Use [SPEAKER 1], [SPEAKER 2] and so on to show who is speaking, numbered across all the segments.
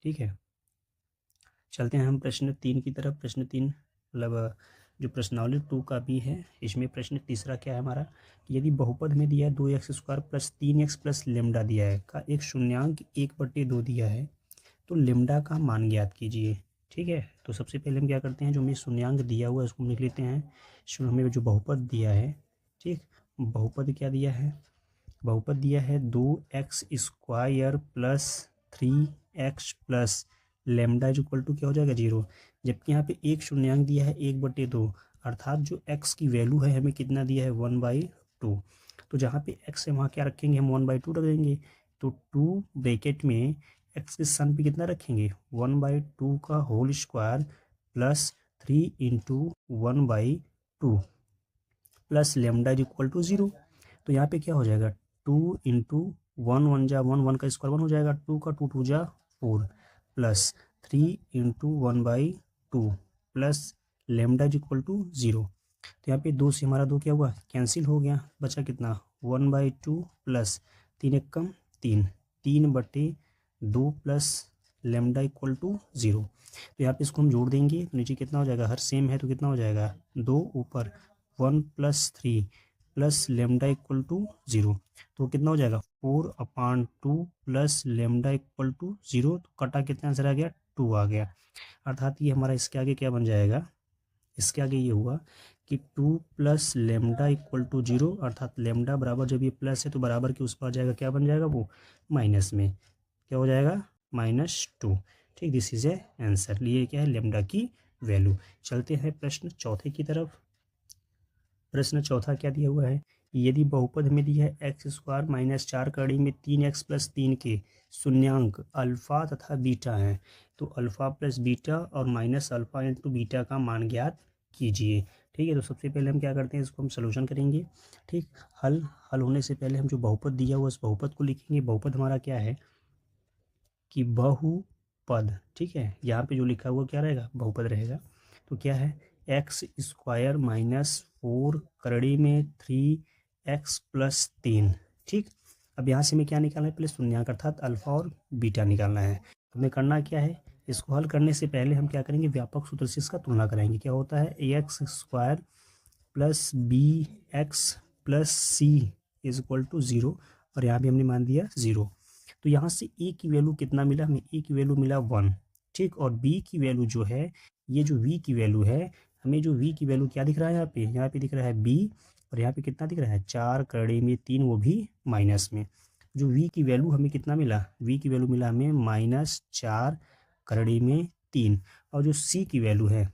[SPEAKER 1] ठीक है, चलते हैं हम प्रश्न 3 की तरफ। प्रश्न 3 मतलब जो प्रश्नावली 2 का भी है, इसमें प्रश्न तीसरा क्या है हमारा कि यदि बहुपद में दिया है 2x² plus 3x plus lambda दिया है का एक शून्यांक 1/2 दिया है, तो लेमडा का मान ज्ञात कीजिए। ठीक है, तो सबसे पहले हम क्या करते हैं, जो हमें शून्यांक दिया हुआ है उसको हम लिख लेते हैं। हमें जो बहुपद दिया है, ठीक, बहुपद क्या दिया है, बहुपद दिया है 2x² plus 3x plus lambda is equal to क्या हो जाएगा 0, जबकि यहाँ पे एक शून्यांक दिया है 1/2, अर्थात जो x की वैल्यू है हमें कितना दिया है 1/2। तो जहाँ पे x है वहाँ क्या रखेंगे हम 1/2 रख देंगे। तो 2 ब्रैकेट में x के स्थान पे कितना रखेंगे 1/2 का whole square plus 3 into 1/2 plus lambda is equal to 0। तो यहाँ पे क्या हो जाएगा 2 इंटू 1 का स्क्वायर 1 हो जाएगा, 2 का 2 2 जा 4 plus 3 into 1/2 plus lambda is equal to 0। तो यहाँ पे 2 से हमारा 2 क्या हुआ कैंसिल हो गया, बचा कितना 1/2 प्लस 3 एक कम 3, 3/2 प्लस लेमडा इक्वल टू 0। तो यहाँ पे इसको हम जोड़ देंगे तो नीचे कितना हो जाएगा, हर सेम है तो कितना हो जाएगा 2 ऊपर 1 plus 3 plus lambda equal to 0। तो कितना हो जाएगा 4/2 प्लस लेमडा इक्वल टू 0। तो कटा कितना आंसर आ गया 2 आ गया, अर्थात ये हमारा इसके आगे क्या बन जाएगा, इसके आगे ये हुआ कि 2 प्लस लेमडा इक्वल टू 0, अर्थात लेमडा बराबर जब ये प्लस है तो बराबर के उस पर आ जाएगा, क्या बन जाएगा वो माइनस में, क्या हो जाएगा -2। ठीक, दिस इज ए आंसर, ये क्या है लेमडा की वैल्यू। चलते हैं प्रश्न चौथे की तरफ। प्रश्न चौथा क्या दिया हुआ है, यदि बहुपद में दिया है x² माइनस 4 कड़ी में 3x प्लस 3 के शून्यांक अल्फा तथा बीटा हैं, तो अल्फा प्लस बीटा और माइनस अल्फा इंटू बीटा का मान ज्ञात कीजिए। ठीक है, तो सबसे पहले हम क्या करते हैं, इसको हम सोल्यूशन करेंगे। ठीक, हल होने से पहले हम जो बहुपद दिया हुआ उस बहुपद को लिखेंगे। बहुपद हमारा क्या है कि बहुपद, ठीक है, यहाँ पे जो लिखा हुआ क्या रहेगा बहुपद रहेगा, तो क्या है x² माइनस 4 करड़ी में 3x प्लस 3। ठीक, अब यहाँ से हमें क्या निकालना है, पहले शून्यांक अर्थात अल्फा और बीटा निकालना है। तो हमें करना क्या है, इसको हल करने से पहले हम क्या करेंगे, व्यापक सूत्र से इसका तुलना कराएंगे। क्या होता है ax² plus bx plus c is equal to 0, और यहाँ भी हमने मान दिया 0। तो यहाँ से a की वैल्यू कितना मिला हमें, a की वैल्यू मिला 1। ठीक, और b की वैल्यू जो है, ये जो v की वैल्यू है, हमें जो v की वैल्यू क्या दिख रहा है यहाँ पे दिख रहा है b, और यहाँ पे कितना दिख रहा है 4 करड़े में 3, वो भी माइनस में। जो v की वैल्यू हमें कितना मिला, v की वैल्यू मिला हमें -4 करड़े में 3, और जो c की वैल्यू है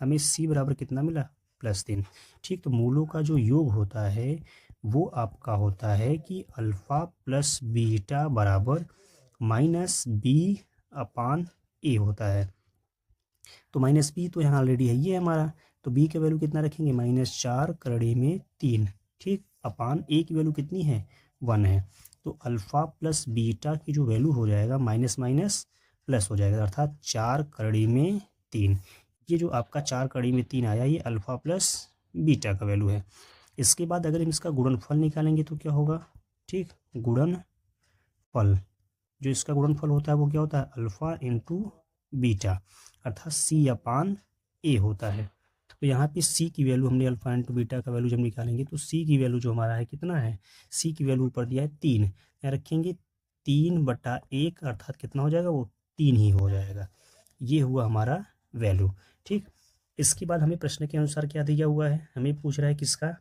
[SPEAKER 1] हमें c बराबर कितना मिला +3। ठीक, तो मूलों का जो योग होता है वो आपका होता है कि अल्फ़ा प्लस बीटा बराबर -b/a होता है। तो -b तो यहाँ ऑलरेडी है, ये हमारा, तो b की वैल्यू कितना रखेंगे -4 करड़े में 3। ठीक, अपान a की वैल्यू कितनी है 1 है। तो अल्फ़ा प्लस बीटा की जो वैल्यू हो जाएगा माइनस माइनस प्लस हो जाएगा, अर्थात 4 करड़ी में 3। ये जो आपका 4 कड़ी में 3 आया, ये अल्फ़ा प्लस बीटा का वैल्यू है। इसके बाद अगर हम इसका गुणनफल निकालेंगे तो क्या होगा, ठीक, गुणनफल, जो इसका गुणनफल होता है वो क्या होता है अल्फ़ा इंटू बीटा, अर्थात c/a होता है। तो यहाँ पे c की वैल्यू हमने अल्फ़ा इंटू बीटा का वैल्यू जब निकालेंगे तो c की वैल्यू जो हमारा है कितना है, c की वैल्यू ऊपर दिया है 3, यहाँ रखेंगे 3/1, अर्थात कितना हो जाएगा वो 3 ही हो जाएगा। ये हुआ हमारा वैल्यू। ठीक, इसके बाद हमें प्रश्न के अनुसार क्या दिया हुआ है, हमें पूछ रहा है किसका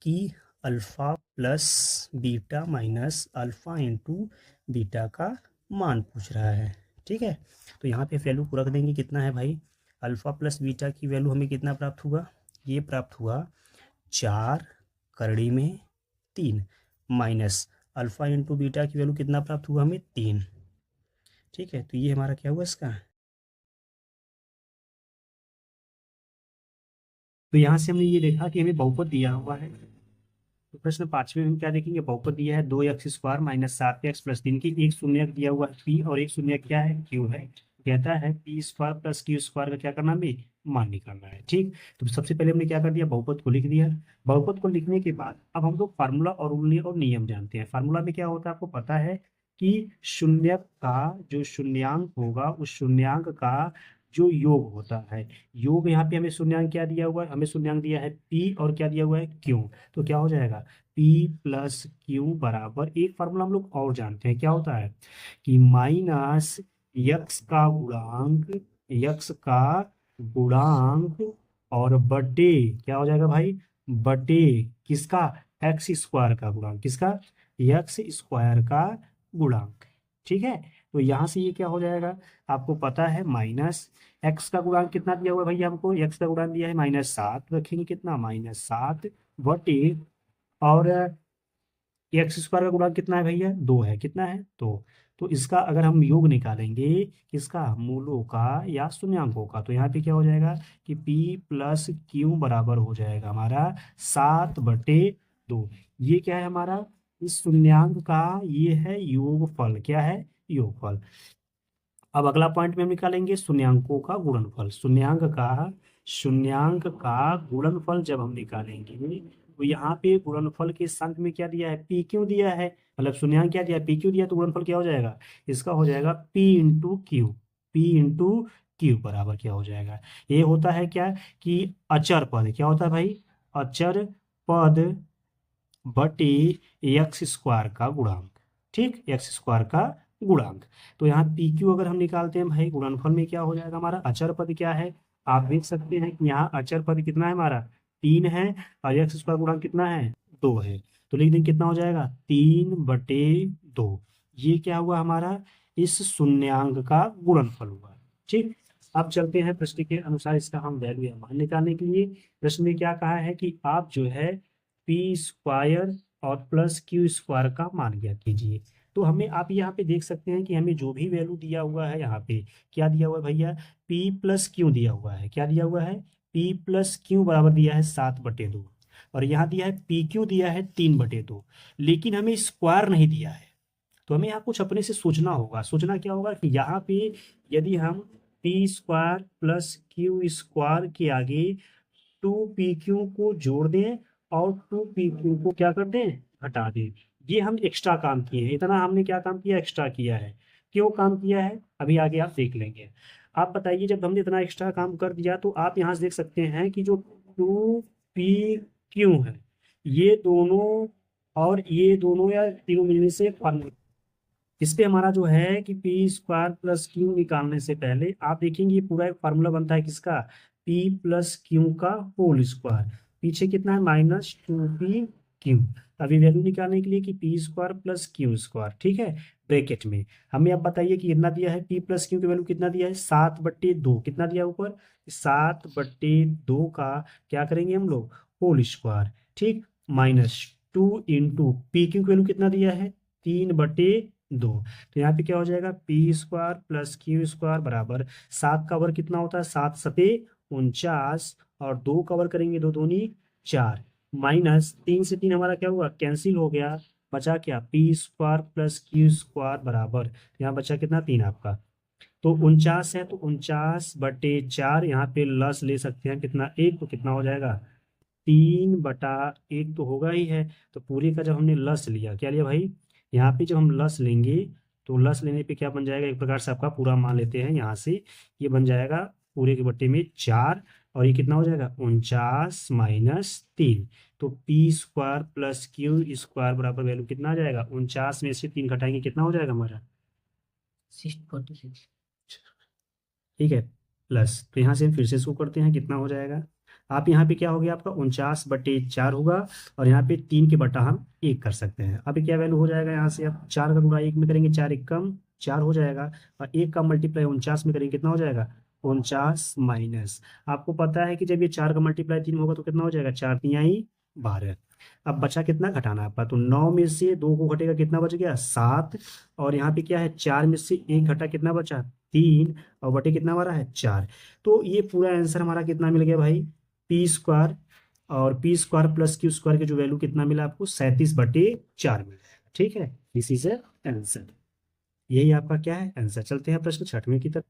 [SPEAKER 1] कि alpha plus beta minus alpha into beta का मान पूछ रहा है। ठीक है, तो यहाँ पे वैल्यू को रख देंगे, कितना है भाई अल्फ़ा प्लस बीटा की वैल्यू हमें कितना प्राप्त हुआ, ये प्राप्त हुआ 4 करड़ी में 3 माइनस अल्फ़ा इंटू बीटा की वैल्यू कितना प्राप्त हुआ हमें 3। ठीक है, तो ये हमारा क्या हुआ इसका, तो यहाँ से हमने ये देखा कि हमें बहुपद दिया हुआ है। तो प्रश्न 5वें में हम क्या देखेंगे, बहुपद दिया है 2x² माइनस 7x प्लस 3 की, एक शून्य दिया हुआ है p और एक शून्य क्या है q है। कहता है p² प्लस q² का क्या करना है, मान निकालना है। ठीक, तो सबसे पहले हमने क्या कर दिया, बहुपद को लिख दिया। बहुपद को लिखने के बाद अब हम लोग फार्मूला और नियम जानते हैं। फार्मूला में क्या होता है आपको पता है कि शून्य का जो शून्यांक होगा उस शून्यांक का जो योग होता है, योग यहाँ पे हमें शून्यांक क्या दिया हुआ है, हमें शून्यांक दिया है p और क्या दिया हुआ है q। तो क्या हो जाएगा p प्लस क्यू बराबर, एक फार्मूला हम लोग और जानते हैं क्या होता है कि माइनस यक्स का गुणांक, यक्स का गुणांक और बटे क्या हो जाएगा भाई, बटे किसका, एक्स स्क्वायर का गुणांक, किसका, एक्स स्क्वायर का गुणांक। ठीक है, तो यहाँ से ये क्या हो जाएगा, आपको पता है माइनस एक्स का गुणांक कितना दिया हुआ है भैया, हमको एक्स का गुणांक दिया है -7, रखेंगे कितना -7 बटे, और एक्स स्क्वायर का गुणांक कितना है भैया 2 है, कितना है 2। तो इसका अगर हम योग निकालेंगे किसका, मूलों का या शून्यांकों का, तो यहाँ पे क्या हो जाएगा कि p प्लस क्यू बराबर हो जाएगा हमारा 7/2। ये क्या है हमारा, इस शून्यांक का ये है योगफल, क्या है योगफल। अब अगला पॉइंट में हम निकालेंगे शून्यांकों का गुणनफल, शून्यांक का गुणनफल जब हम निकालेंगे तो यहाँ पे गुणनफल के संग में क्या दिया है, पी क्यों दिया है, मतलब शून्यांक क्या दिया है, पी क्यों दिया, तो गुणनफल क्या हो जाएगा, इसका हो जाएगा P into Q, P into Q बराबर क्या हो जाएगा, ये होता है क्या कि अचर पद, क्या होता है भाई, अचर पद बटे एक्स स्क्वायर का गुणांक। ठीक, एक्स स्क्वायर का गुणांक। तो यहाँ पी क्यू अगर हम निकालते हैं भाई गुणनफल में क्या हो जाएगा हमारा, अचर पद क्या है, आप देख सकते हैं कि यहाँ अचर पद कितना है हमारा 3 है, और एक्स स्क्वायर गुणांक कितना है 2 है। तो लिख देंगे कितना हो जाएगा 3/2। ये क्या हुआ हमारा, इस शून्यांक का गुणनफल हुआ। ठीक, अब चलते हैं प्रश्न के अनुसार इसका हम वैल्यू या मान निकालने के लिए। प्रश्न में क्या कहा है कि आप जो है पी स्क्वायर और प्लस क्यू स्क्वायर का मान ज्ञात कीजिए। तो हमें आप यहाँ पे देख सकते हैं कि हमें जो भी वैल्यू दिया हुआ है, यहाँ पे क्या दिया हुआ है भैया, पी प्लस क्यू दिया हुआ है, क्या दिया हुआ है, पी प्लस क्यू बराबर दिया है 7/2, और यहाँ दिया है पी क्यू दिया है 3/2, लेकिन हमें स्क्वायर नहीं दिया है। तो हमें यहाँ कुछ अपने से सोचना होगा, सोचना क्या होगा कि यहाँ पे यदि हम P square plus Q square के आगे 2pq को जोड़ दें और 2pq को क्या कर दें, हटा दें। ये हम एक्स्ट्रा काम किए हैं, इतना हमने क्या काम किया, एक्स्ट्रा किया है। क्यों काम किया है अभी आगे आप देख लेंगे। आप बताइए, जब हमने इतना एक्स्ट्रा काम कर दिया तो आप यहाँ से देख सकते हैं कि जो 2pq है, ये दोनों और ये दोनों या तीनों मिलने से फॉर्मूला, इस पे हमारा जो है कि पी स्क्वायर प्लस क्यू निकालने से पहले आप देखेंगे ये पूरा एक फार्मूला बनता है किसका, पी प्लस क्यू का होल स्क्वायर, पीछे कितना है -2p क्यू। अभी वैल्यू निकालने के लिए कि P square plus Q square, ठीक है, ब्रैकेट में। हमें अब बताइए कि कितना दिया है, पी प्लस क्यू की वैल्यू कितना दिया है 7/2, कितना दिया ऊपर 7/2 का क्या करेंगे हम लोग, होल स्क्वायर। ठीक, -2 इंटू पी क्यू की वैल्यू कितना दिया है 3/2। तो यहाँ पे क्या हो जाएगा P square plus Q square बराबर 7 का वर्ग कितना होता है 7×7 = 49, और 2 कवर करेंगे 2 दूनी 4, -3 से 3 हमारा क्या हुआ कैंसिल हो गया, बचा क्या P square plus Q square बराबर, यहाँ बचा कितना 3 आपका। तो 49 है, तो 49/4 यहाँ पे लस ले सकते हैं कितना 1, तो कितना हो जाएगा 3/1 तो होगा ही है। तो पूरे का जब हमने लस लिया, क्या लिया भाई, यहाँ पे जब हम लस लेंगे तो लस लेने पे क्या बन जाएगा, एक प्रकार से आपका पूरा मान लेते हैं यहाँ से, ये बन जाएगा पूरे के बट्टे में 4, और ये कितना हो जाएगा 49 - 3। तो P square plus Q square बराबर वैल्यू कितना आ जाएगा, 49 में से 3 घटाएंगे कितना हो जाएगा हमारा 646। ठीक है, प्लस, तो यहाँ से हम फिर से इसको करते हैं कितना हो जाएगा, आप यहाँ पे क्या हो गया आपका 49/4 होगा, और यहाँ पे 3 के बटा हम 1 कर सकते हैं। अभी क्या वैल्यू हो जाएगा यहाँ से, अब 4 का गुणा 1 में करेंगे 4 × 1 = 4 हो जाएगा, और 1 का मल्टीप्लाई 49 में करेंगे कितना हो जाएगा 49 माइनस, आपको पता है कि जब ये 4 का मल्टीप्लाई 3 होगा तो कितना हो जाएगा 4 × 3 = 12। अब बचा कितना घटाना आपका, तो 9 में से 2 को घटेगा कितना बच गया 7, और यहाँ पे क्या है 4 में से 1 घटा कितना बचा 3, और बटे कितना हमारा है 4। तो ये पूरा आंसर हमारा कितना मिल गया भाई, पी स्क्वायर और P square plus Q square की जो वैल्यू कितना मिला आपको 37/4 मिल जाएगा। ठीक है, दिस इज आंसर, यही आपका क्या है आंसर। चलते हैं प्रश्न 6वें की तरफ।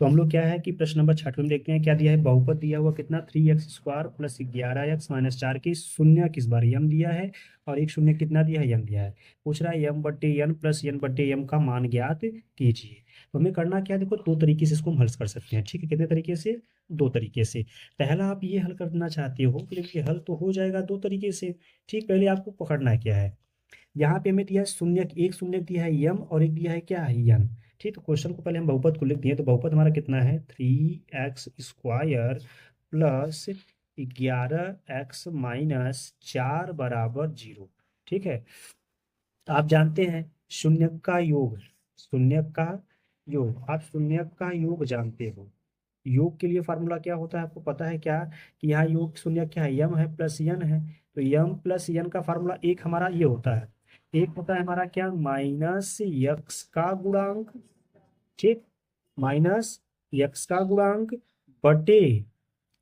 [SPEAKER 1] तो हम लोग क्या है कि प्रश्न नंबर 6 में देखते हैं क्या दिया है। बहुपद दिया हुआ कितना 3x² प्लस 11x-4 की शून्य किस बार यम दिया है और एक शून्य कितना दिया है, यम दिया है। पूछ रहा है यम बट्टे एन प्लस एन बट्टे एम का मान ज्ञात कीजिए। तो हमें करना क्या है, देखो दो तरीके से इसको हम हल कर सकते हैं। ठीक है, कितने तरीके से, दो तरीके से। पहला आप ये हल करना चाहते हो कि देखिए हल तो हो जाएगा दो तरीके से। ठीक, पहले आपको पकड़ना है क्या है, यहाँ पे हमें दिया है शून्य, एक शून्य दिया है यम और एक दिया है क्या है यन। ठीक, तो क्वेश्चन को पहले हम बहुपद को लिख दिए। तो बहुपद हमारा कितना है 3x² प्लस 11x-4 बराबर 0। ठीक है, आप जानते हैं शून्य का योग, शून्य का योग, आप शून्य का योग जानते हो। योग के लिए फार्मूला क्या होता है आपको पता है क्या, कि यहाँ योग शून्य क्या है, यम है प्लस यन है। तो यम प्लस यन का फार्मूला एक हमारा ये होता है, एक होता है हमारा क्या, माइनस यक्स का गुणांक। ठीक, माइनस यक्स का गुणांक बटे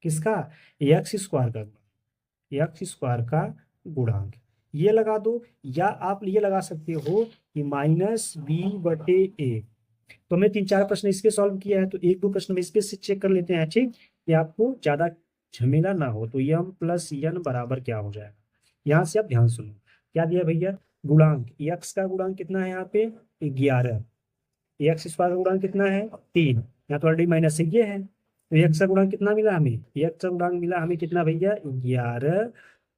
[SPEAKER 1] किसका, x² का गुणांक, x² का गुणांक। ये लगा दो, या आप ये लगा सकते हो कि -b/a। तो हमने 3-4 प्रश्न इस पे सॉल्व किया है, तो एक दो प्रश्न में इस पे से चेक कर लेते हैं। ठीक, कि आपको ज्यादा झमेला ना हो। तो यम प्लस यन बराबर क्या हो जाएगा, यहाँ से आप ध्यान सुनो क्या दिया भैया, गुणांक यक्स का गुणांक कितना है यहाँ पे 11, x² का गुणांक कितना है 3, यहाँ तो ऑलरेडी माइनस से ये है। तो x का गुणांक कितना मिला हमें, x का गुणांक मिला हमें कितना भैया 11,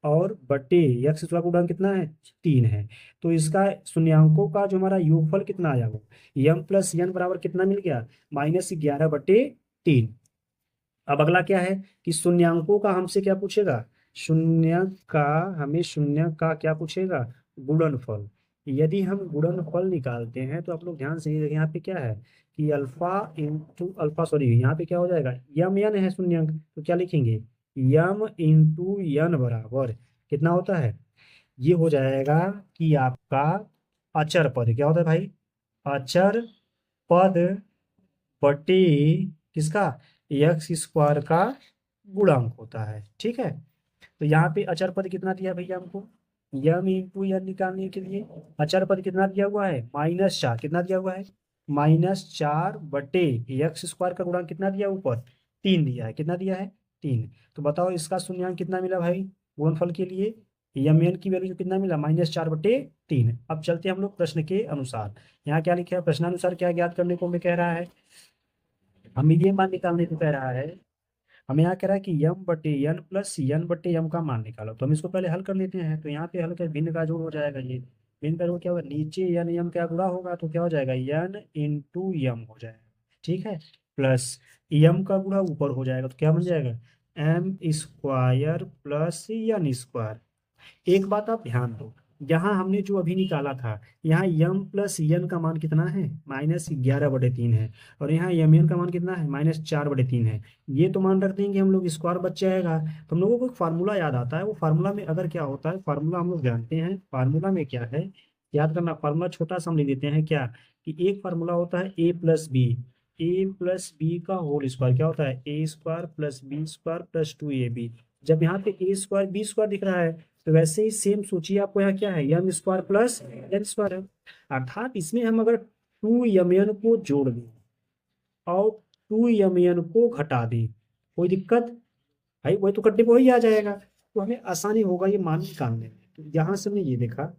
[SPEAKER 1] और बटे x का गुणांक कितना है 3 है। तो इसका शून्यांकों का जो हमारा योगफल कितना आया वो यम प्लस यन बराबर कितना मिल गया, -11/3। अब अगला क्या है कि शून्यांकों का हमसे क्या पूछेगा, शून्य का, हमें शून्य का क्या पूछेगा, गुणनफल। यदि हम गुणनफल निकालते हैं तो आप लोग ध्यान से यहाँ पे क्या है कि अल्फा इंटू अल्फा, सॉरी यहाँ पे क्या हो जाएगा, यम यन है शून्यंक, तो क्या लिखेंगे यम इंटू यन बराबर कितना होता है, ये हो जाएगा कि आपका अचर पद क्या होता है भाई, अचर पद बटे किसका, x² का गुणांक होता है। ठीक है, तो यहाँ पे अचर पद कितना दिया भैया हमको, यम इंटू यन निकालने के लिए अचर पद कितना दिया हुआ है -4, कितना दिया हुआ है -4/x² का गुणांक कितना दिया ऊपर 3 दिया है, कितना दिया है 3। तो बताओ इसका शून्यांक कितना मिला भाई, गुणनफल के लिए यम एन की वैल्यू कितना मिला -4/3। अब चलते हैं हम लोग प्रश्न के अनुसार। यहाँ क्या लिखा है, प्रश्नानुसार क्या ज्ञात करने को हमें कह रहा है, हमें ये मान निकालने को कह रहा है। हमें यहाँ कह रहा है कि यम बटे यन प्लस यन बटे यम का मान निकालो। तो हम इसको पहले हल कर लेते हैं। तो यहाँ पे हल कर भिन्न का जोड़ हो जाएगा, ये भिन्न का जोड़ क्या होगा, नीचे यन यम क्या गुणा होगा, तो क्या हो जाएगा यन इंटू यम हो जाएगा। ठीक है, प्लस यम का गुणा ऊपर हो जाएगा, तो क्या बन जाएगा m² प्लस n²। एक बात आप ध्यान दो, यहाँ हमने जो अभी निकाला था, यहाँ यम प्लस यन का मान कितना है -11/3 है, और यहाँ यम एन का मान कितना है -4/3 है। ये तो मान रख देंगे हम लोग, स्क्वायर बच जाएगा। तो हम लोगों को एक फार्मूला याद आता है, वो फार्मूला में अगर क्या होता है, फार्मूला हम लोग जानते हैं, फार्मूला में क्या है याद करना। फार्मूला छोटा सा हम लिख देते हैं क्या, कि एक फार्मूला होता है a+b का होल स्क्वायर, क्या होता है a² plus b² plus 2ab। जब यहाँ पे a² b² दिख रहा है, तो वैसे ही सेम सोचिए, आपको यहाँ क्या है m² प्लस n² है। अर्थात इसमें हम अगर 2mn को जोड़ दें और 2mn को घटा दें, कोई दिक्कत भाई, वही तो कटने को ही आ जाएगा, तो हमें आसानी होगा ये मान निकालने में। तो यहाँ से हमने ये देखा।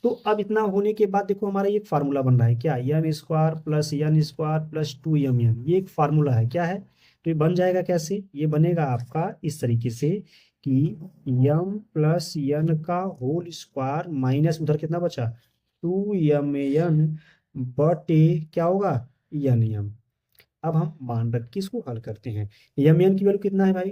[SPEAKER 1] तो अब इतना होने के बाद देखो हमारा ये फार्मूला बन रहा है क्या, m² plus n² plus 2mn, ये एक फार्मूला है क्या है। तो ये बन जाएगा कैसे, ये बनेगा आपका इस तरीके से कि m प्लस n का होल स्क्वायर माइनस उधर कितना बचा 2mn बटे क्या होगा n m। अब हम मान रख के इसको हल करते हैं। mn की वैल्यू कितना है भाई,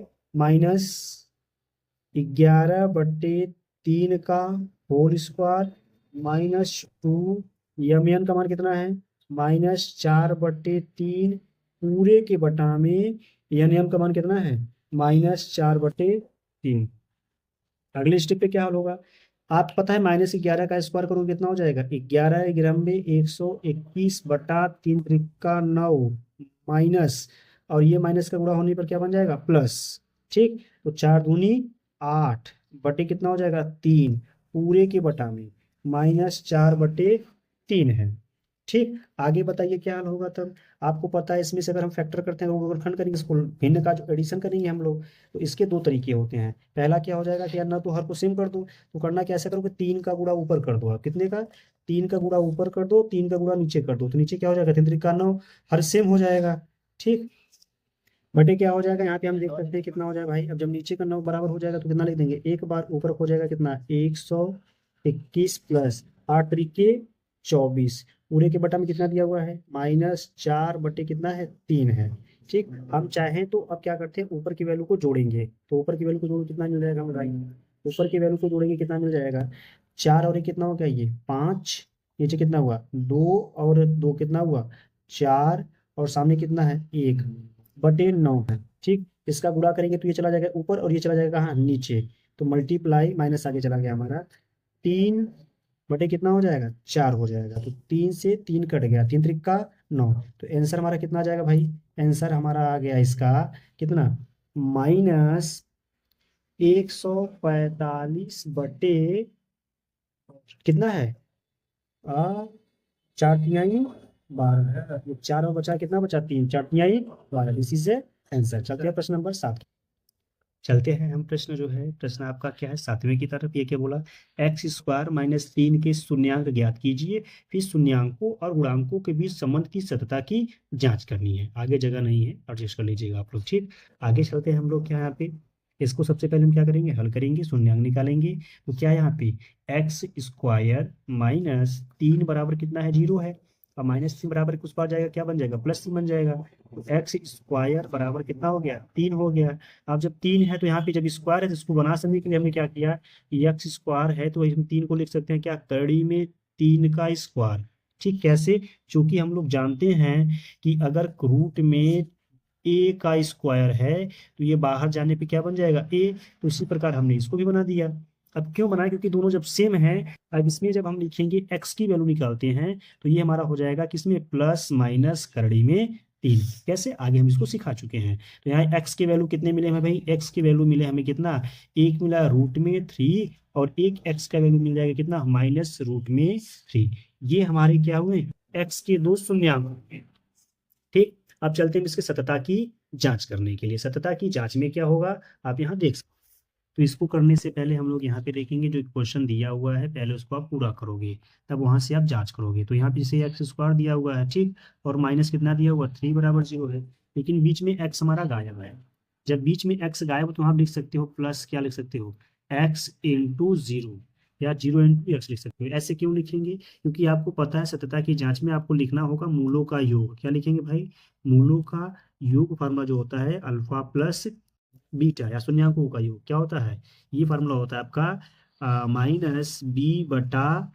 [SPEAKER 1] -11/3 का होल स्क्वायर माइनस 2, mn का मान कितना है -4/3 पूरे के बटा में nm का मान कितना है -4/3। अगले स्टेप पे क्या हल होगा, आप पता है -11 का स्क्वायर करोगे कितना हो जाएगा 11×121/3 माइनस, और ये माइनस का गुणा होने पर क्या बन जाएगा प्लस। ठीक, तो 4 दूनी 8 बटे कितना हो जाएगा 3 पूरे के बटा में -4/3 है। ठीक, आगे बताइए क्या हाल होगा तब। आपको पता है इसमें से अगर हम फैक्टर करते हैं, गुणनखंड करेंगे, इसको भिन्न का जो एडिशन करेंगे हम लोग, तो इसके दो तरीके होते हैं। पहला क्या हो जाएगा कि यार ना तो हर को सेम कर दो, तो करना कैसे करोगे, 3 का गुणा ऊपर कर दो। आप कितने का, 3 का गुणा ऊपर कर दो, 3 का गुणा नीचे कर दो, तो नीचे क्या हो जाएगा, 3 का 9, हर सेम हो जाएगा। ठीक, बटे क्या हो जाएगा, यहाँ पे हम देख सकते हैं कितना हो जाएगा भाई। अब जब नीचे का 9 बराबर हो जाएगा तो कितना लिख देंगे, एक बार ऊपर हो जाएगा कितना, 121 प्लस 8 तरीके 24, पूरे के बटा में कितना दिया हुआ है, -4 बटे कितना है, 3 है। ठीक, हम चाहें तो अब क्या करते हैं, ऊपर की वैल्यू को जोड़ेंगे, तो ऊपर की वैल्यू को जोड़ो कितना मिल जाएगा हमें भाई, ऊपर की वैल्यू को जोड़ेंगे कितना मिल जाएगा, 4 और 1 कितना हो गया, ये 5, नीचे कितना हुआ 2 और 2 कितना हुआ 4, और सामने कितना है 1 बटे 9 है। ठीक, इसका गुणा करेंगे तो ये चला जाएगा ऊपर और ये चला जाएगा कहाँ, नीचे, तो मल्टीप्लाई माइनस आगे चला गया हमारा, 3 बटे कितना हो जाएगा, 4 हो जाएगा, तो 3 से 3 कट गया, 3 त्रिका 9, तो आंसर हमारा कितना आ जाएगा भाई, आंसर हमारा आ गया इसका कितना, -145 बटे कितना है, आ 4 तिहाई 12, ये 4 और बचा कितना बचा, 3, 4 तिहाई 12, इसी से आंसर। चलते हैं प्रश्न नंबर 7। चलते हैं हम, प्रश्न जो है, प्रश्न आपका क्या है, 7वें की तरफ। ये क्या बोला, x² - 3 के शून्यांक ज्ञात कीजिए, फिर शून्यांकों और गुणांकों के बीच संबंध की सतता की जांच करनी है। आगे जगह नहीं है, एडजस्ट कर लीजिएगा आप लोग। ठीक, आगे चलते हैं हम लोग क्या यहाँ पे, इसको सबसे पहले हम क्या करेंगे, हल करेंगे, शून्यांक निकालेंगे। तो क्या यहाँ पे x² - 3 बराबर कितना है, 0 है, और -3 बराबर उस पार जाएगा क्या बन जाएगा, +3 बन जाएगा, तो x² बराबर कितना हो गया, 3 हो गया। अब जब 3 है तो यहाँ पे जब स्क्वायर है तो इसको बना सकने के लिए हमने क्या किया, कि x² है तो हम 3 को लिख सकते हैं क्या, कड़ी में 3 का स्क्वायर। ठीक, कैसे, चूंकि हम लोग जानते हैं कि अगर रूट में a का स्क्वायर है तो ये बाहर जाने पे क्या बन जाएगा, a, तो इसी प्रकार हमने इसको भी बना दिया। अब क्यों बनाया, क्योंकि दोनों जब सेम है। अब इसमें जब हम लिखेंगे x की वैल्यू निकालते हैं तो ये हमारा हो जाएगा किसमें, प्लस माइनस करड़ी में 3। कैसे, आगे हम इसको सिखा चुके हैं। तो यहाँ x के वैल्यू कितने मिले हमें भाई, x के वैल्यू मिले हमें कितना, एक मिला √3, और एक x का वैल्यू मिल जाएगा कितना, -√3। ये हमारे क्या हुए, x के दो शून्यांक। ठीक, अब चलते हैं इसके सतता की जांच करने के लिए। सतता की जांच में क्या होगा, आप यहाँ देख सकते। तो इसको करने से पहले हम लोग यहाँ पे देखेंगे, जो क्वेश्चन दिया हुआ है पहले उसको आप पूरा करोगे, तब वहां से आप जांच करोगे। तो यहाँ पे जैसे x² दिया हुआ है, ठीक, और माइनस कितना दिया हुआ, 3 बराबर 0 है, लेकिन बीच में x हमारा गायब है। जब बीच में x गायब हो तो आप लिख सकते हो प्लस, क्या लिख सकते हो, x इंटू 0, या 0 इंटू एक्स लिख सकते हो। ऐसे क्यों लिखेंगे, क्योंकि आपको पता है सतता की जांच में आपको लिखना होगा मूलों का योग। क्या लिखेंगे भाई, मूलों का योग फार्मूला जो होता है अल्फा प्लस बीटा, या शून्यांकों का योग क्या होता है, ये फार्मूला होता है आपका -b/a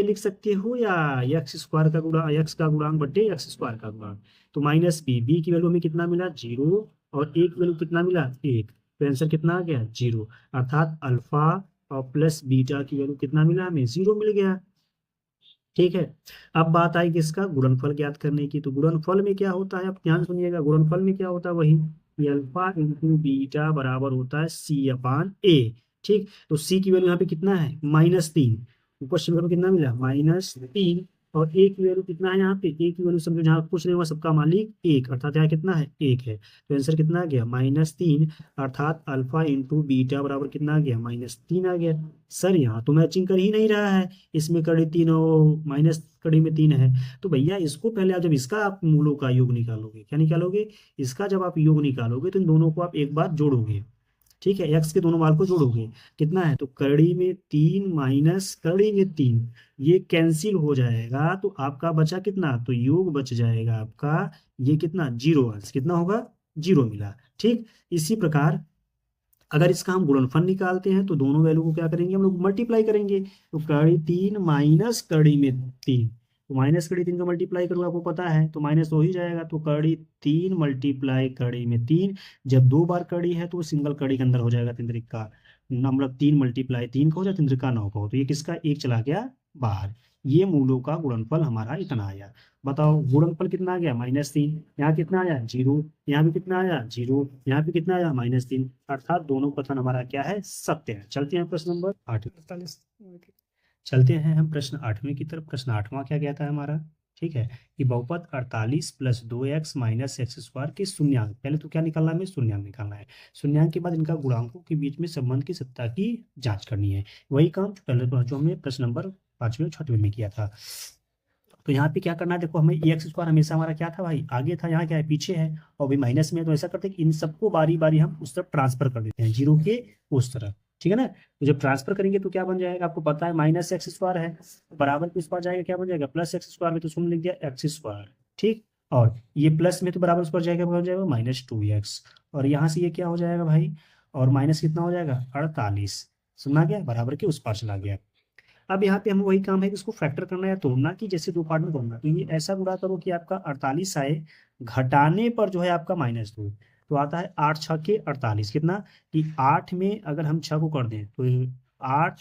[SPEAKER 1] लिख सकते हो, या x² का गुणा, x का गुणांक बटे x² का गुणांक। तो -b की वैल्यू हमें कितना मिला, 0, और a की वैल्यू कितना मिला, 1, तो आंसर कितना आ गया, 0, अर्थात अल्फा और प्लस बीटा की वैल्यू कितना मिला हमें, 0 मिल गया। ठीक है, अब बात आई किसका, गुणनफल ज्ञात करने की। तो गुणनफल में क्या होता है, आप ध्यान सुनिएगा, गुणनफल में क्या होता है, वही अल्फा इंटू बीटा बराबर होता है c/a। ठीक, तो c की वैल्यू यहाँ पे कितना है, -3, ऊपर से वैल्यू कितना मिला, -3, और a की वैल्यू कितना है, यहाँ पे a की वैल्यू समझो, जहाँ कुछ नहीं हुआ सबका मालिक 1, अर्थात यहाँ कितना है, 1 है, तो आंसर कितना आ गया, -3, अर्थात अल्फा इंटू बीटा बराबर कितना आ गया, -3 आ गया। सर यहाँ तो मैचिंग कर ही नहीं रहा है, इसमें कड़ी 3 और माइनस कड़ी में 3 है, तो भैया इसको पहले आप जब इसका आप मूलों का योग निकालोगे, क्या निकालोगे, इसका जब आप योग निकालोगे तो इन दोनों को आप एक बार जोड़ोगे। ठीक है, एक्स के दोनों मान को जोड़ोगे, कितना है, तो कड़ी में 3 माइनस कड़ी में 3, ये कैंसिल हो जाएगा, तो आपका बचा कितना, तो योग बच जाएगा आपका, ये कितना, 0 अंश, कितना होगा, 0 मिला। ठीक, इसी प्रकार अगर इसका हम गुणनफल निकालते हैं तो दोनों वैल्यू को क्या करेंगे, हम लोग मल्टीप्लाई करेंगे। तो कड़ी 3 माइनस कड़ी में 3, तो माइनस कड़ी 3 का मल्टीप्लाई करूंगा, आपको पता है, तो माइनस हो ही जाएगा, तो कड़ी 3 मल्टीप्लाई कड़ी में 3, जब 2 बार कड़ी है तो वो सिंगल कड़ी के अंदर हो जाएगा, तिंद्रिक का मतलब 3 मल्टीप्लाई 3 का हो जाए, तिंद्रिक का 9 का हो, तो ये किसका, एक चला गया बाहर। ये मूलों का गुणनफल हमारा इतना आया। बताओ गुणनफल कितना आ गया, -3, यहाँ कितना आया, 0, यहाँ भी कितना आया, 0, यहाँ भी कितना आया, -3, अर्थात दोनों कथन हमारा क्या है, सत्य है। चलते हैं प्रश्न नंबर 8, चलते हैं हम प्रश्न 8वें की तरफ। प्रश्न 8वां क्या कहता है हमारा, ठीक है, कि बहुपद 48 plus 2x minus x square के शून्यांक, पहले तो क्या निकालना है, हमें शून्यांक निकालना है। शून्यांक के बाद इनका गुणांकों के बीच में संबंध की सत्ता की जांच करनी है। वही काम जो हमने प्रश्न नंबर 5वें और 6वें में किया था। तो यहाँ पे क्या करना है, देखो हमें एक्स स्क्वायर हमेशा हमारा क्या था भाई, आगे था, यहाँ क्या है, पीछे है, और भी माइनस में है। तो ऐसा करते हैं कि इन सबको बारी बारी हम उस तरफ ट्रांसफर कर देते हैं, जीरो के उस तरफ, ठीक है ना। तो जब ट्रांसफर करेंगे तो क्या बन जाएगा, आपको पता है माइनस एक्स स्क्वायर है, बराबर किस पास जाएगा, क्या बन जाएगा, प्लस एक्स स्क्वायर में, तो सुन लिख दिया एक्स स्क्वायर, ठीक। और ये प्लस में तो बराबर उस पर जाएगा, बन जाएगा -2x, और यहाँ से ये क्या हो जाएगा भाई, और माइनस कितना हो जाएगा, 48, सुना गया, बराबर के उस पार चला गया। अब यहाँ पे हम वही काम है कि इसको फैक्टर करना या तोड़ना, कि जैसे दो पार्ट में तोड़ना, तो ये ऐसा गुणा करो कि आपका 48 आए, घटाने पर जो है आपका -2, तो आता है 8 6 के 48, कितना, कि 8 में अगर हम 6 को कर दें तो 8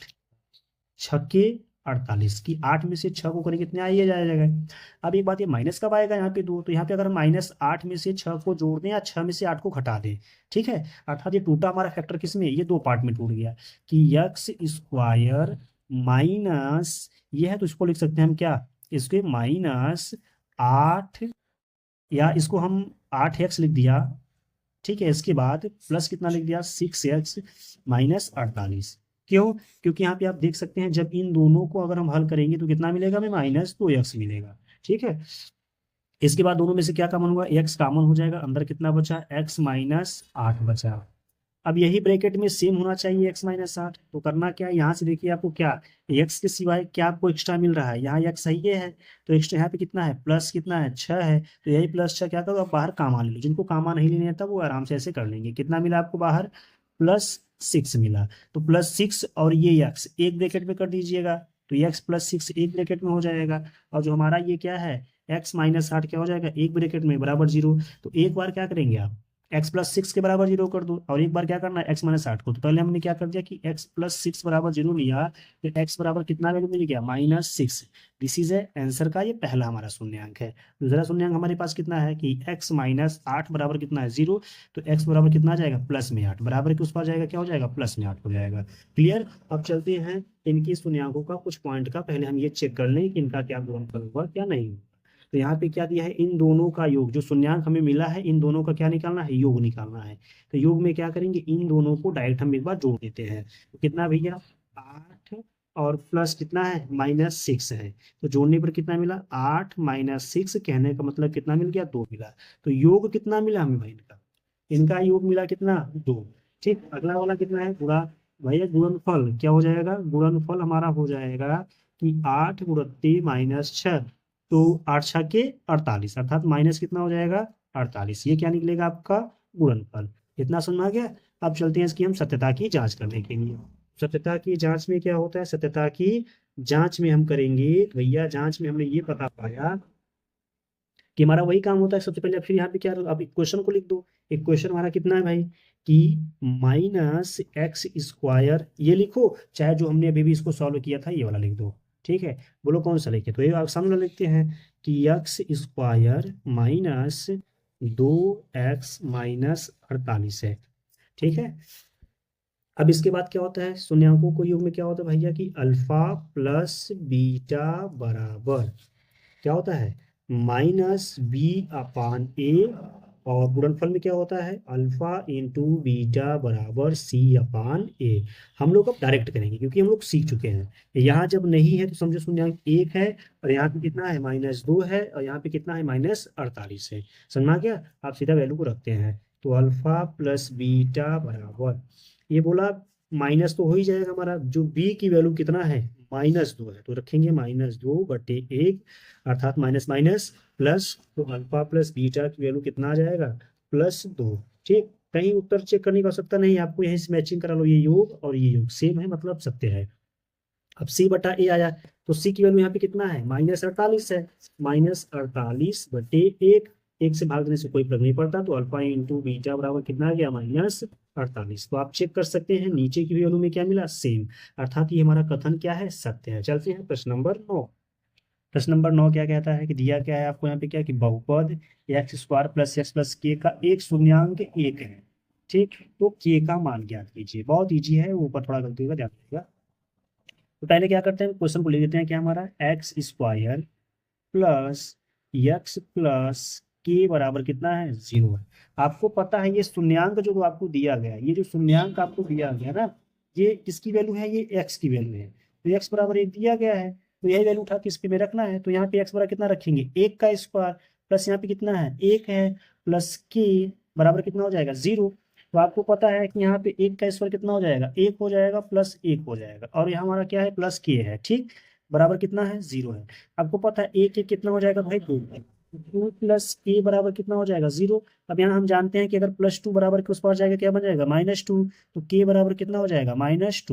[SPEAKER 1] छक्के 48, की 8 में से 6 को करें कितने आइए जाएगा। अब एक बात, ये माइनस कब आएगा यहाँ पे दो, तो यहाँ पे अगर हम -8 में से 6 को जोड़ दें या 6 में से 8 को घटा दें, ठीक है, अर्थात ये टूटा हमारा फैक्टर किस में, ये दो पार्ट में टूट गया, कि एक्स स्क्वायर माइनस, ये है तो इसको लिख सकते हैं हम क्या, इसके -8, या इसको हम 8x लिख दिया, ठीक है, इसके बाद प्लस कितना लिख दिया, 6x माइनस 48। क्यों, क्योंकि यहाँ पे आप देख सकते हैं जब इन दोनों को अगर हम हल करेंगे तो कितना मिलेगा, हमें -2x मिलेगा, ठीक है। इसके बाद दोनों में से क्या कॉमन होगा, x कॉमन हो जाएगा, अंदर कितना बचा, x -8 बचा। अब यही ब्रैकेट में सेम होना चाहिए x -8, तो करना क्या है, यहाँ से देखिए आपको क्या, x के सिवाय क्या आपको एक्स्ट्रा मिल रहा है, यहाँ x सही है, तो एक्स्ट्रा यहाँ पे कितना है, प्लस कितना है, 6 है, तो यही +6 क्या करो, आप बाहर कामा ले लो, जिनको कामा नहीं लेने आता वो आराम से ऐसे कर लेंगे। कितना मिला आपको बाहर, +6 मिला, तो +6 और ये x एक ब्रैकेट में कर दीजिएगा, तो x +6 एक ब्रैकेट में हो जाएगा, और जो हमारा ये क्या है, x -8 क्या हो जाएगा, एक ब्रैकेट में, बराबर 0। तो एक बार क्या करेंगे आप, x +6 के बराबर 0 कर दो, और एक बार क्या करना है, x -8 को, तो पहले हमने क्या कर दिया कि x +6 बराबर 0 लिया, फिर x बराबर कितना वैल्यू मिल गया, -6। दिस इज है आंसर का, ये पहला हमारा शून्यांक है। दूसरा शून्यांक हमारे पास कितना है कि x -8 बराबर कितना है, 0, तो x बराबर कितना आ जाएगा, +8, बराबर के उस पर जाएगा, क्या हो जाएगा, +8 हो जाएगा। क्लियर। अब चलते हैं इनकी शून्यांकों का कुछ पॉइंट का, पहले हम ये चेक कर लें कि इनका क्या गुणनफल होगा क्या नहीं। तो यहाँ पे क्या दिया है, इन दोनों का योग, जो शून्यांक हमें मिला है इन दोनों का क्या निकालना है, योग निकालना है। तो योग में क्या करेंगे, इन दोनों को डायरेक्ट हम एक बार जोड़ देते हैं, तो कितना भैया, 8 और प्लस कितना है, -6 है, तो जोड़ने पर कितना मिला, 8 -6, कहने का मतलब कितना मिल गया, 2 मिला। तो योग कितना मिला हमें भाई, इनका इनका योग मिला कितना, 2। ठीक, अगला वाला कितना है, गुणा, भैया गुणनफल क्या हो जाएगा, गुणनफल हमारा हो जाएगा कि 8 गुणित -6, तो 8 6 के 48, अर्थात माइनस कितना हो जाएगा, 48। ये क्या निकलेगा आपका गुणनफल। इतना समझ आ गया। अब चलते हैं इसकी हम सत्यता की जांच करने के लिए। सत्यता की जांच में क्या होता है, सत्यता की जांच में हम करेंगे भैया, जांच में हमने ये पता पाया कि हमारा वही काम होता है। सबसे पहले फिर यहाँ पे क्या, अब इक्वेशन को लिख दो। इक्वेशन हमारा कितना है भाई, कि -x², ये लिखो, चाहे जो हमने अभी भी इसको सॉल्व किया था ये वाला लिख दो, ठीक है। बोलो कौन सा लिखे, तो ये आप सामने लिखते हैं कि x² -2x - 48 है, ठीक है। अब इसके बाद क्या होता है, शून्यांकों को योग में क्या होता है भैया, कि अल्फा प्लस बीटा बराबर क्या होता है, -b/a, और गुणनफल में क्या होता है, अल्फा इंटू बीटा बराबर c/a। हम लोग अब डायरेक्ट करेंगे क्योंकि हम लोग सीख चुके हैं। यहाँ जब नहीं है तो समझो शून्यांक 1 है, और यहाँ पे कितना है, -2 है, और यहाँ पे कितना है, -48 है। समझ में आ गया। आप सीधा वैल्यू को रखते हैं, तो अल्फा प्लस बीटा बराबर, ये बोला माइनस तो हो ही जाएगा हमारा, जो b की वैल्यू कितना है, -2 है, तो रखेंगे -2/1, अर्थात माइनस माइनस प्लस, तो अल्फा प्लस बीटा की वैल्यू कितना आ जाएगा, +2। ठीक, कहीं उत्तर चेक करने की आवश्यकता नहीं है, आपको यहीं से मैचिंग करा लो, ये योग और ये योग सेम है, मतलब सत्य है। अब c/a आया, तो c की वैल्यू यहाँ पे कितना है, -48 है, -48/1, एक से भाग देने से कोई फर्क नहीं पड़ता, तो अल्फा इंटू बीटा बराबर कितना आ गया, -48। तो आप चेक कर सकते हैं नीचे की वैल्यू में क्या मिला, सेम, अर्थात ये हमारा कथन क्या है, सत्य है। चलते हैं प्रश्न नंबर 9। प्रश्न नंबर 9 क्या कहता है कि दिया क्या है आपको यहाँ पे, क्या कि बहुपद x² + x + k का एक शून्यांक 1 है। ठीक, तो k का मान ज्ञात कीजिए। बहुत ईजी है, ऊपर थोड़ा गलती होगा, ध्यान रखिएगा। तो पहले क्या करते हैं, क्वेश्चन को लिख देते हैं, क्या हमारा x² प्लस एक्स प्लस के बराबर कितना है 0 है। आपको पता है ये शून्यांक जो आपको दिया गया है, ये जो शून्यांक आपको दिया गया ना, ये किसकी वैल्यू है, ये एक्स की वैल्यू है। तो एक्स बराबर 1 दिया गया है, तो यही वैल्यू उठा के इस पे में रखना है। तो यहाँ पे एक्स बराबर कितना रखेंगे, 1 का स्क्वायर प्लस यहाँ पे कितना है 1 है प्लस के बराबर कितना हो जाएगा 0। तो आपको पता है कि यहाँ पे 1 का स्क्वायर कितना हो जाएगा 1 हो जाएगा प्लस 1 हो जाएगा, और यहाँ हमारा क्या है प्लस के है, ठीक, बराबर कितना है 0 है। आपको पता है 1 1 कितना हो जाएगा भाई 2, 2 प्लस ए बराबर कितना हो जाएगा 0। अब यहाँ हम जानते हैं कि अगर +2 बराबर के उस पार जाएगा क्या बन जाएगा -2, तो के बराबर कितना हो जाएगा -2।